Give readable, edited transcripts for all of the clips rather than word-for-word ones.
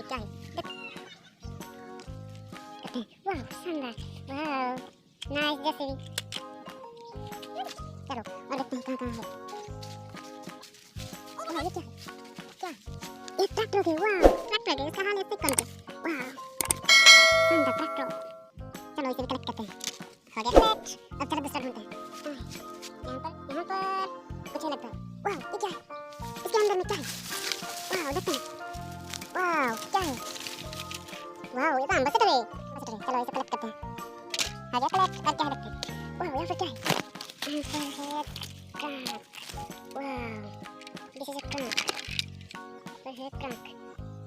क्या है देख करते हैं। वाह शानदार, वाह नाइस जेसीबी। चलो और देखते हैं कहाँ कहाँ है। वाह ये क्या है, क्या ये ट्रैक्टर है। वाह ट्रैक्टर है, इसका हाल है कौन के। वाह शानदार ट्रैक्टर। चलो इसे कलेक्ट करते हैं। हो गया कलेक्ट। अब चलो दूसरा ढूंढते हैं। यहाँ पर कुछ लगता है। वाह ये क्या है, इसके अंदर में क्या है। वाह देखते हैं। वाह क्या है, वाह ये तो एम्बेसडर है। चलो इसे कलेक्ट करते हैं। हो गया कलेक्ट। अब क्या है देखते हैं। वाह यहाँ पर क्या है, यहाँ पर है ट्रक। वाह दिस इज अ ट्रक, पर है ट्रक।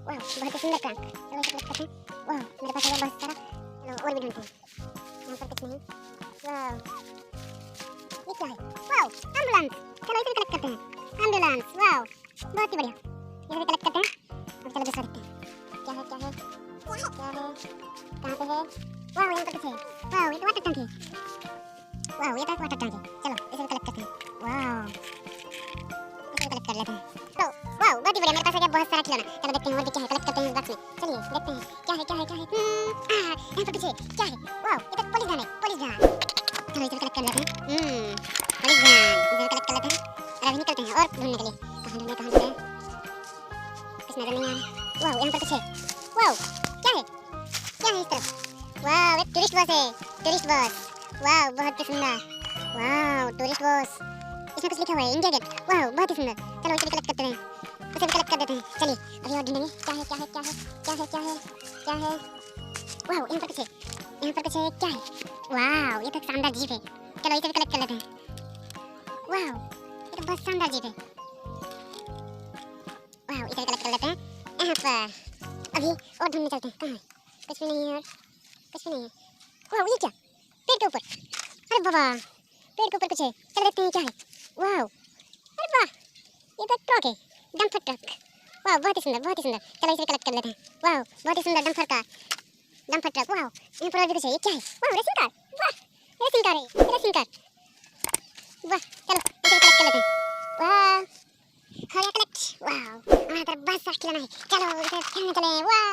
वाह बहुत ही सुंदर ट्रक। चलो इसे कलेक्ट करते हैं। वाह मेरे पास है बहुत सारा। चलो और भी ढूंढते हैं। यहाँ पर कुछ नहीं। वाह ये क्या है, वाह एम्बुलेंस। चलो इसे कलेक्ट करते हैं। एम्बुलेंस वाह बहुत ही बढ़िया, इसे कलेक्ट करते हैं। अब चलो दूसरा देखते हैं। क्या है क्या है क्या है, कहाँ पे है। वाह यहाँ पर कुछ है। वाह ये तो वाटर टैंक है। वाह ये तो वाटर टैंक है। चलो इसे कलेक्ट करते हैं। वाह इसे कलेक्ट कर लेते हैं। तो वाह बहुत ही बढ़िया, मेरे पास है बहुत सारा खिलौना। चलो देखते हैं और भी क्या है, कलेक्ट करते हैं बॉक्स में। चलिए देखते हैं क्या है क्या है क्या है। यहाँ पर कुछ है, क्या है। वाह ये तो पुलिस वैन है, पुलिस वैन। चलो इसे कलेक्ट कर लेते हैं। पुलिस वैन इसे कलेक्ट कर लेते हैं। और अभी निकलते हैं और ढूंढने के लिए। कहाँ ढूंढे कुछ नजर नहीं आ रहा। वाह यहाँ पर कुछ है। वाह क्या है, क्या है इस तरफ। वाह एक टूरिस्ट बस है, टूरिस्ट बस। वाह बहुत ही सुंदर। वाह टूरिस्ट बस, इसमें कुछ लिखा हुआ है इंडिया गेट। वाह बहुत ही सुंदर। चलो इसे कलेक्ट करते हैं, उसे भी कलेक्ट कर देते हैं। चलिए अभी और ढूंढेंगे क्या है क्या है क्या है क्या है क्या है क्या है। वाह यहाँ पर कुछ है, यहाँ पर कुछ है, क्या है। वाह ये तो शानदार जीप है। चलो इसे भी कलेक्ट कर लेते हैं। वाह ये तो बहुत शानदार जीप है। वाह इसे भी कलेक्ट कर लेते हैं। यहाँ पर अभी और ढूंढने चलते हैं। कहाँ है, कुछ भी नहीं है और कुछ भी नहीं है। वाह ये क्या, पेड़ के ऊपर। अरे बाबा पेड़ के ऊपर कुछ है। चलो देखते हैं क्या है। वाह अरे वाह ये तो ट्रक है, डंपर ट्रक। वाह बहुत ही सुंदर बहुत ही सुंदर। चलो इसे कलेक्ट कर लेते हैं। वाह बहुत ही सुंदर डंपर कार, डंपर ट्रक। वाह यहाँ पर और भी कुछ है, ये क्या है। वाह रेसिंग कार। वाह रेसिंग कार है, रेसिंग कार। वाह चलो इसे कलेक्ट कर लेते हैं। वाह हो गया कलेक्ट। वाह हमारे तरफ बहुत सारा खिलौना है। चलो इसे खेलने चले। वाह